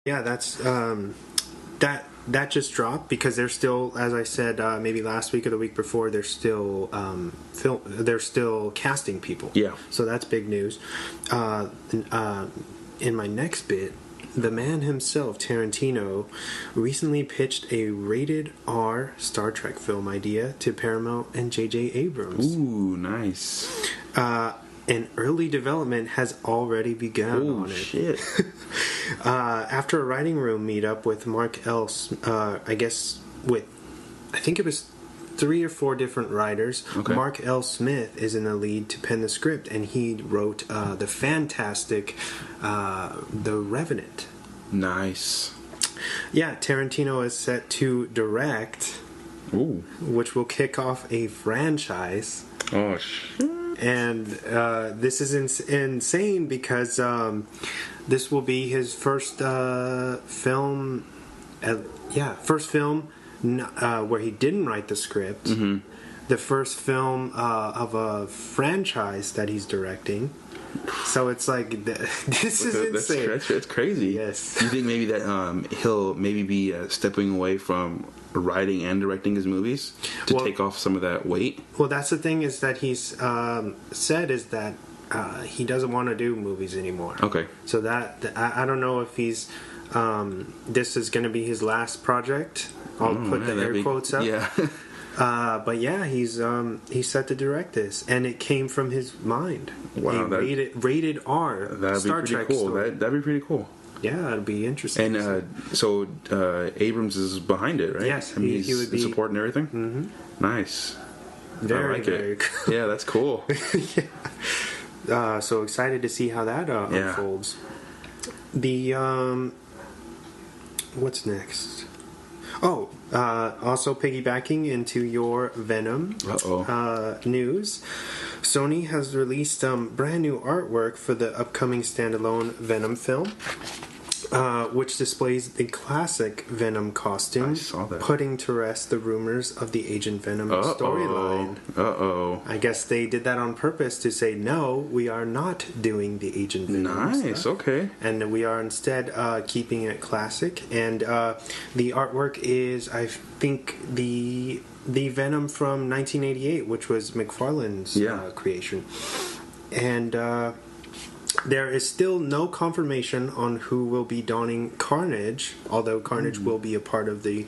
Yeah, that's that just dropped because they're still, as I said, maybe last week or the week before, they're still they're still casting people. Yeah. So that's big news. In my next bit, the man himself, Tarantino, recently pitched a rated R Star Trek film idea to Paramount and J.J. Abrams. Ooh, nice. And early development has already begun on it. Shit. After a writing room meetup with Mark Else, I think it was 3 or 4 different writers. Okay. Mark L. Smith is in the lead to pen the script, and he wrote the fantastic The Revenant. Nice. Yeah, Tarantino is set to direct, which will kick off a franchise. Oh, shit. And this is insane because this will be his first film. First film where he didn't write the script. Mm-hmm. The first film of a franchise that he's directing. So it's like this is insane. That's crazy. Yes. Do you think maybe that he'll maybe be stepping away from writing and directing his movies to take off some of that weight? Well, that's the thing is that he's said is that he doesn't want to do movies anymore. Okay. So that I don't know if he's this is going to be his last project. I'll put the air quotes up. Yeah. But yeah, he's set to direct this, and it came from his mind. Wow, rated R. That'd Star be pretty Trek cool. story. That'd be pretty cool. Yeah, it'd be interesting. And so Abrams is behind it, right? Yes, I mean, he would be supporting everything. Mm-hmm. Nice. Very, I like very it. cool. Yeah, that's cool. Yeah. So excited to see how that unfolds. The what's next? Oh, also piggybacking into your Venom news, Sony has released brand new artwork for the upcoming standalone Venom film, which displays the classic Venom costume, putting to rest the rumors of the Agent Venom storyline. I guess they did that on purpose to say, no, we are not doing the Agent Venom stuff. Okay. And we are instead keeping it classic. And the artwork is, I think, the Venom from 1988, which was McFarlane's creation. And there is still no confirmation on who will be donning Carnage, although Carnage will be a part of the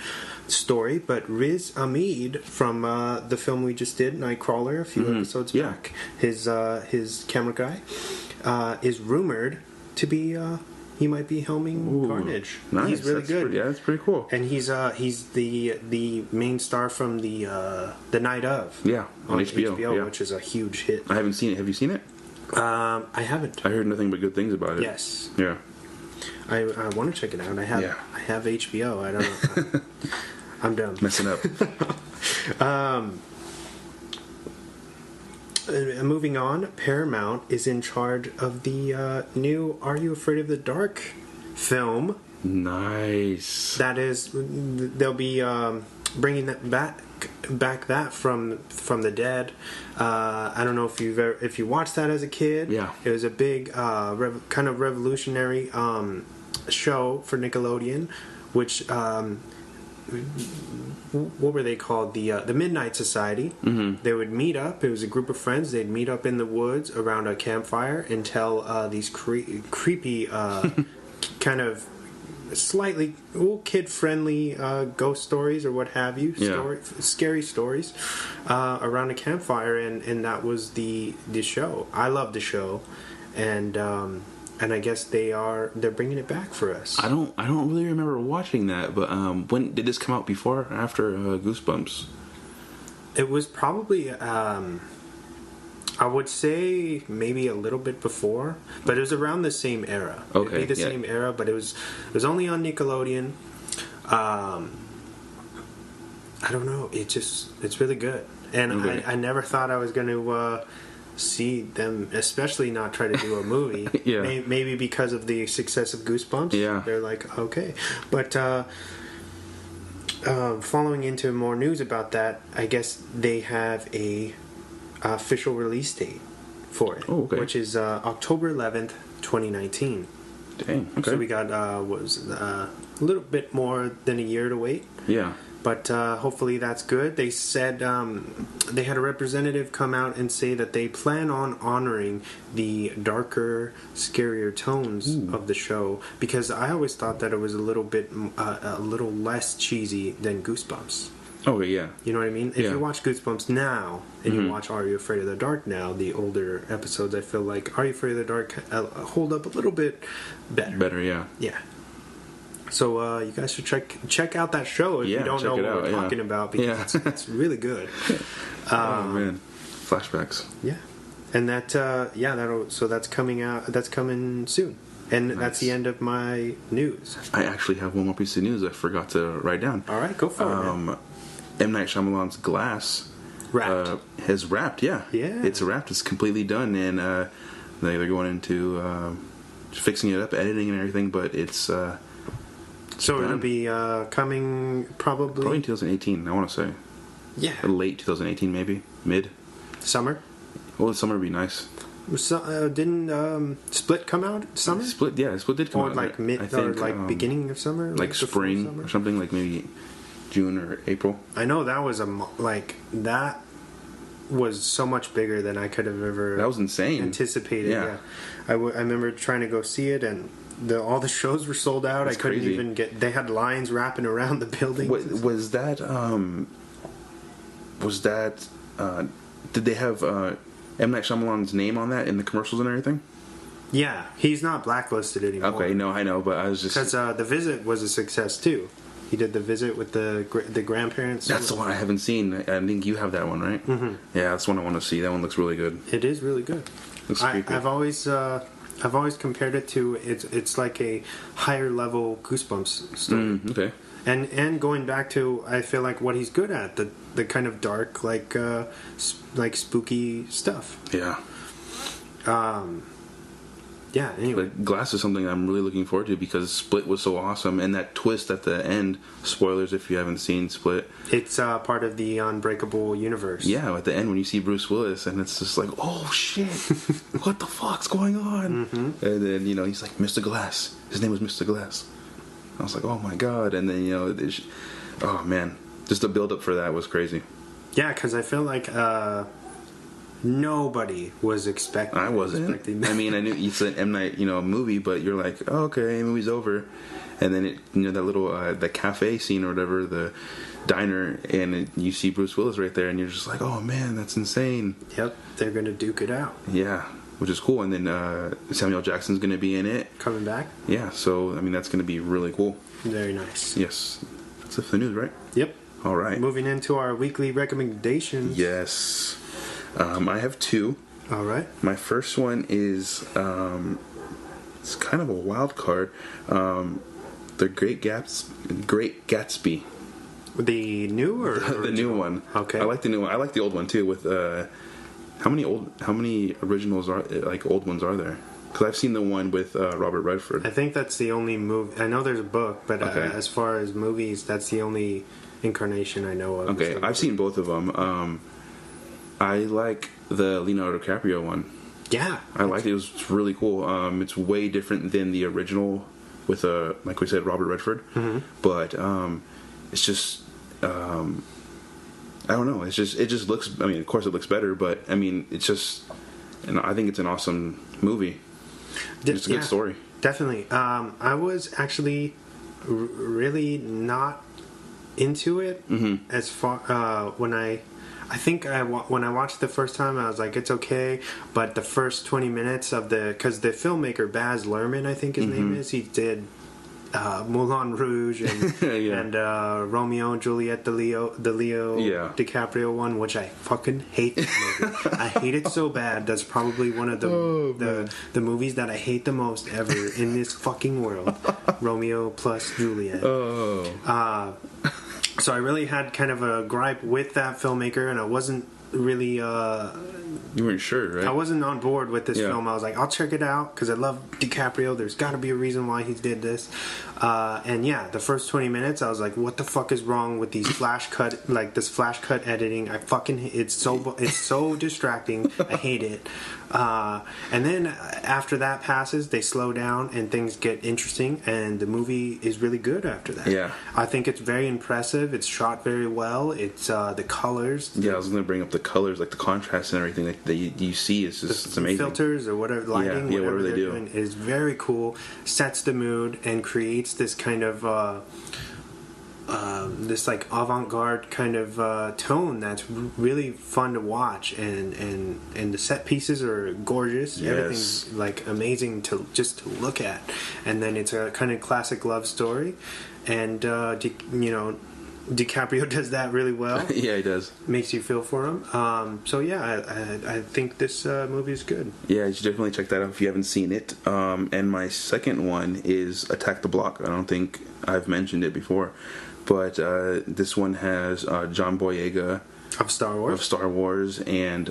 story. But Riz Ahmed from the film we just did, Nightcrawler, a few episodes back, his camera guy, is rumored to be he might be helming Carnage. Nice. He's really good. That's pretty cool. And he's the main star from the Night of on HBO, which is a huge hit. I haven't seen it. Have you seen it? I haven't. I heard nothing but good things about it. Yes. Yeah. I want to check it out. I have HBO. I don't know. I'm dumb. Messing up. Moving on, Paramount is in charge of the new Are You Afraid of the Dark film. Nice. That is, they'll be bringing that back that from the dead. I don't know if you watched that as a kid. Yeah. It was a big kind of revolutionary show for Nickelodeon, which what were they called? The Midnight Society. Mm-hmm. They would meet up. It was a group of friends. They'd meet up in the woods around a campfire and tell these creepy kind of slightly kid-friendly ghost stories or what have you, scary stories around a campfire, and that was the show. I love the show, and I guess they're bringing it back for us. I don't really remember watching that, but when did this come out? Before or after Goosebumps? It was probably I would say maybe a little bbit before, but it was around the same era. Okay, it'd be the same era, but it was only on Nickelodeon. I don't know. It's really good, and I never thought I was going to see them, especially not try to do a movie. Maybe because of the success of Goosebumps. Yeah, they're like, okay, but. Following into more news about that, I guess they have a official release date for it, which is October 11th, 2019. Dang. Okay. So we got a little bit more than a year to wait. Yeah. But hopefully that's good. They said they had a representative come out and say that they plan on honoring the darker, scarier tones of the show, because I always thought that it was a little less cheesy than Goosebumps. Oh, yeah. You know what I mean? If you watch Goosebumps now and you watch Are You Afraid of the Dark now, the older episodes, I feel like Are You Afraid of the Dark hold up a little bit better. Better, yeah. Yeah. So you guys should check out that show if you don't know what we're talking about, because it's really good. Oh man, flashbacks. Yeah, and that's coming out. That's coming soon, and that's the end of my news. I actually have one more piece of news I forgot to write down. All right, go for it. Man. M. Night Shyamalan's Glass has wrapped. Yeah, it's wrapped. It's completely done, and they're going into fixing it up, editing and everything. But it's. So it'll be coming probably in 2018, I want to say. Yeah. Late 2018, maybe. Mid. Summer? Well, summer would be nice. So, didn't Split come out summer? Split did come out. Or like mid, or like beginning of summer? Like spring or something, like maybe June or April. I know that was that was so much bigger than I could have ever... That was insane. ...anticipated, yeah. I remember trying to go see it, and... all the shows were sold out. That's I couldn't crazy. even get... They had lines wrapping around the building. Was that... did they have M. Night Shyamalan's name on that in the commercials and everything? Yeah. He's not blacklisted anymore. Okay, no, I know, but I was just... Because The Visit was a success, too. He did The Visit with the grandparents. That's the one I haven't seen. I think you have that one, right? Mm-hmm. Yeah, that's the one I want to see. That one looks really good. It is really good. Looks creepy. I've always compared it to it's like a higher level Goosebumps story. Okay. And going back to, I feel like what he's good at, the kind of dark, like spooky stuff. Yeah. Yeah. Anyway, but Glass is something I'm really looking forward to, because Split was so awesome, and that twist at the end. Spoilers if you haven't seen Split. It's part of the Unbreakable universe. Yeah, at the end when you see Bruce Willis, and it's just like, oh shit, what the fuck's going on? Mm-hmm. And then he's like Mr. Glass. His name was Mr. Glass. I was like, oh my god. And then oh man, just the build up for that was crazy. Yeah, because I feel like nobody was expecting. I wasn't. I mean, I knew it's an M. Night movie, but you're like, oh, okay, movie's over. And then that little the cafe scene or whatever, the diner, and you see Bruce Willis right there, and you're just like, oh man, that's insane. Yep, they're gonna duke it out. Yeah, which is cool. And then Samuel Jackson's gonna be in it, coming back. Yeah, so I mean that's gonna be really cool. Very nice. Yes, that's it for the news, right? Yep. All right. Moving into our weekly recommendations. Yes, I have two. All right. My first one is it's kind of a wild card. The Great Gatsby. The new or the new one? Okay. I like the new one. I like the old one too. With how many originals are old ones are there? Because I've seen the one with Robert Redford. I think that's the only movie. I know there's a book, but as far as movies, that's the only incarnation I know of. Okay, I've seen both of them. I like the Leonardo DiCaprio one. Yeah, I liked it. It was really cool. It's way different than the original with like we said, Robert Redford. Mm-hmm. But it's just I don't know. It just looks. I mean, of course, it looks better, but I mean, it's just. And I think it's an awesome movie. It's a good story. Definitely. I was actually really not into it as far when when I watched the first time, I was like, it's okay. But the first 20 minutes of because the filmmaker Baz Luhrmann, I think his name is, he did Moulin Rouge and, and Romeo and Juliet, the Leo DiCaprio one, which I fucking hate that movie. I hate it so bad. That's probably one of the movies that I hate the most ever in this fucking world. Romeo plus Juliet. So I really had kind of a gripe with that filmmaker, and I wasn't really You weren't sure, right? I wasn't on board with this Yeah. film. I was like, I'll check it out because I love DiCaprio. There's got to be a reason why he did this. And yeah, the first 20 minutes, I was like, what the fuck is wrong with these flash cut editing? It's so distracting. I hate it. And then after that passes, they slow down and things get interesting, and the movie is really good after that. Yeah. I think it's very impressive. It's shot very well. It's the colors. Yeah, I was going to bring up the colors, like the contrast and everything that you see. It's amazing. Filters or whatever, lighting, whatever they do doing is very cool. Sets the mood and creates this kind of this like avant-garde kind of tone that's really fun to watch, and the set pieces are gorgeous. Yes. Everything's like amazing to look at, and then it's a kind of classic love story, and DiCaprio does that really well. Yeah, he does. Makes you feel for him. So yeah, I think this movie is good. Yeah, you should definitely check that out if you haven't seen it. And my second one is Attack the Block. I don't think I've mentioned it before, but this one has John Boyega Of Star Wars, and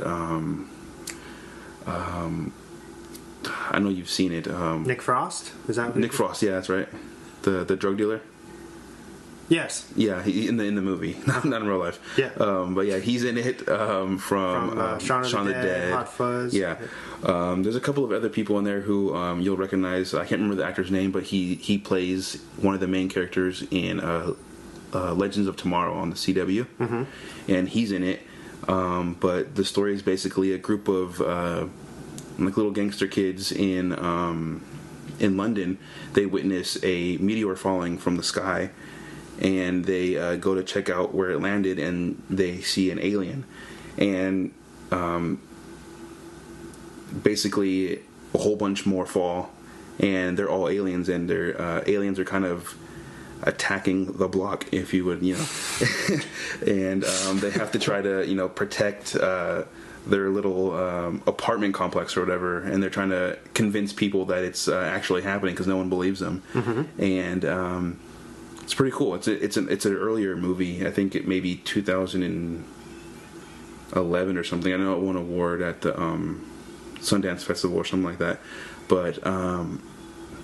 I know you've seen it. Nick Frost, is that Nick Frost? Yeah, that's right. The drug dealer. Yes. Yeah, in the movie, not in real life. Yeah. But yeah, he's in it from Shaun of the Dead, Hot Fuzz. Yeah. There's a couple of other people in there who you'll recognize. I can't remember the actor's name, but he plays one of the main characters in Legends of Tomorrow on the CW, and he's in it. But the story is basically a group of like little gangster kids in London. They witness a meteor falling from the sky, and they go to check out where it landed, and they see an alien, and basically a whole bunch more fall, and they're all aliens, and their aliens are kind of attacking the block, if you would, and they have to try to protect their little apartment complex or whatever, and they're trying to convince people that it's actually happening because no one believes them. And it's pretty cool. It's an earlier movie. I think it may be 2011 or something. I know it won an award at the Sundance Festival or something like that. But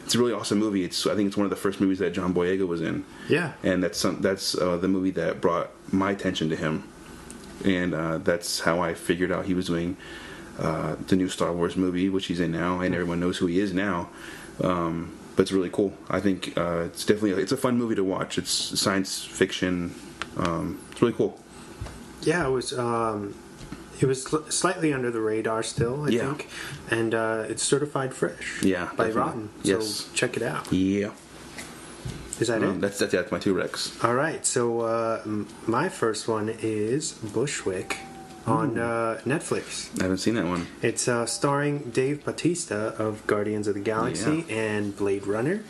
it's a really awesome movie. I think it's one of the first movies that John Boyega was in. Yeah. And that's the movie that brought my attention to him. And that's how I figured out he was doing the new Star Wars movie, which he's in now, and everyone knows who he is now. But it's really cool. I think it's a fun movie to watch. It's science fiction. It's really cool. Yeah, it was slightly under the radar still, I think, and it's certified fresh. Yeah, by definitely. Rotten. Yes. So check it out. Yeah. Is that it? That's my two recs. All right. So my first one is Bushwick on Netflix. I haven't seen that one. It's starring Dave Bautista of Guardians of the Galaxy and Blade Runner,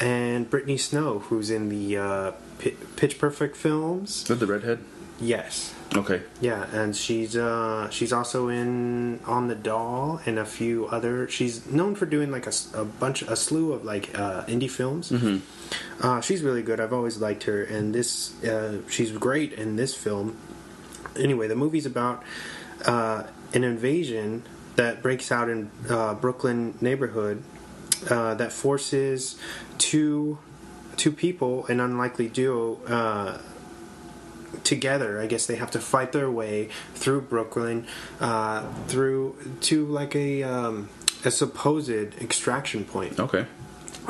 and Brittany Snow, who's in the Pitch Perfect films. Is that the redhead? Yes. Okay. Yeah, and she's also in On the Doll and a few other. She's known for doing like a slew of like indie films. She's really good. I've always liked her, and this she's great in this film. Anyway, the movie's about an invasion that breaks out in Brooklyn neighborhood that forces two people, an unlikely duo, together. I guess they have to fight their way through Brooklyn, through to like a supposed extraction point. Okay.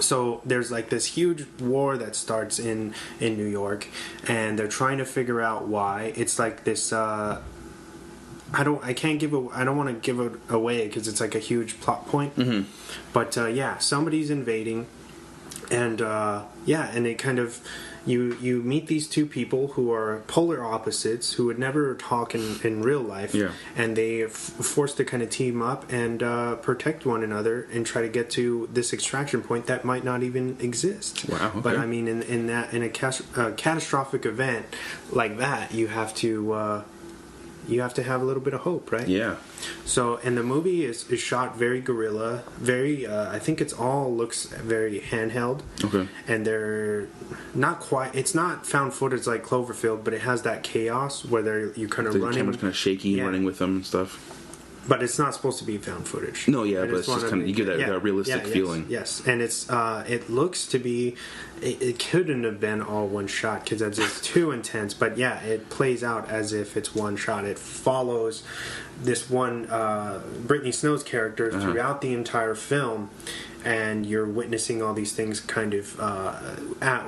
So there's like this huge war that starts in New York, and they're trying to figure out why. It's like this. I don't want to give it away because it's like a huge plot point. But somebody's invading, and and it kind of. You meet these two people who are polar opposites who would never talk in real life, and they forced to kind of team up and protect one another and try to get to this extraction point that might not even exist. Wow. Okay. But I mean, in a catastrophic event like that, you have to have a little bit of hope, right? Yeah. So, and the movie is shot very guerrilla, very, I think it's all looks very handheld. Okay. And they're not quite, it's not found footage like Cloverfield, but it has that chaos where you kind of running. The camera's kind of shaky, running with them and stuff. but it's not supposed to be found footage. No, yeah, but it's just kind of, you get that realistic feeling. Yes, and it looks to be, it couldn't have been all one shot because that's just too intense. But yeah, it plays out as if it's one shot. It follows this one Brittany Snow's character throughout the entire film, and you're witnessing all these things kind of at